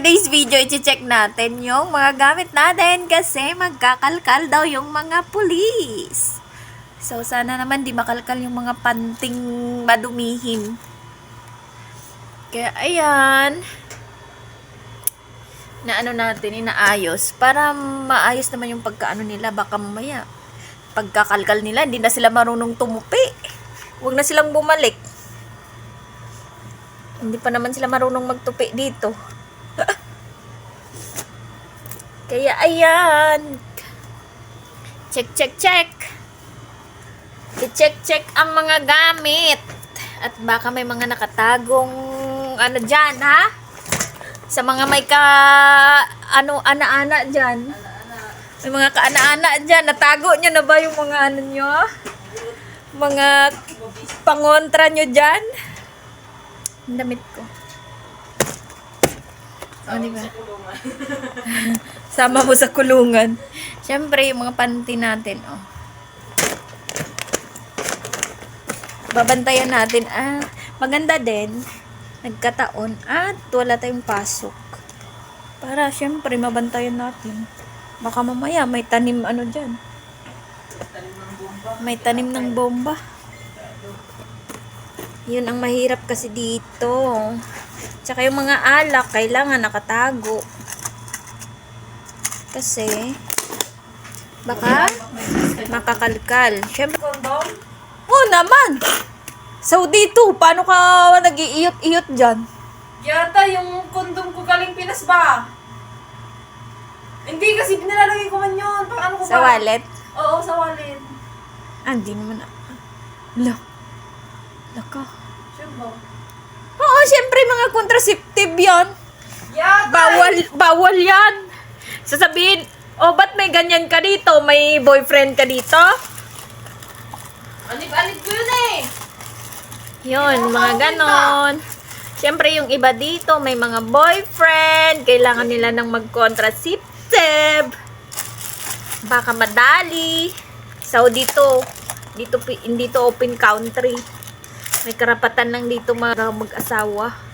Today's video, i-check natin yung mga gamit natin kasi magkakalkal daw yung mga pulis. So, sana naman di makalkal yung mga panting madumihin. Kaya, ayan. Na ano natin, inaayos. Para maayos naman yung pagkaano nila. Baka mamaya, pagkakalkal nila, hindi na sila marunong tumupi. Huwag na silang bumalik. Hindi pa naman sila marunong magtupi dito. Kaya ayan. Check. I-check ang mga gamit. At baka may mga nakatagong ano dyan, ha? Sa mga may ana-ana dyan. May mga kaana-ana dyan. Natago nyo na ba yung mga ano nyo? Mga pangontra nyo dyan? Ang damit ko. O, diba? Sama mo sa kulungan. Siyempre, yung mga panty natin, oh. Babantayan natin. Maganda din. Nagkataon. At wala tayong pasok. Para, siyempre, mabantayan natin. Baka mamaya, may tanim ano dyan. May tanim ng bomba. Yun ang mahirap kasi dito. Tsaka yung mga alak, kailangan nakatago. Kasi, baka makakalkal. Siyempre, oh naman! So, dito, paano ka nag-iiyot-iyot dyan? Yata yung kondom ko galing Pinas ba? Hindi kasi pinalalagay ko man yun. Paano ko Sa ba? wallet? Oo, sa wallet. Hindi naman. Laka. Siyempre. Oo, siyempre mga contraceptive yan. Yata! Bawal yan. Sasabihin, ba't may ganyan ka dito? May boyfriend ka dito? Anip-anip ko yun eh. Yun, mga ganon. Siyempre, yung iba dito, may mga boyfriend. Kailangan nila ng mag-contraceptive. Baka madali. So, dito open country. May karapatan lang dito mag-asawa.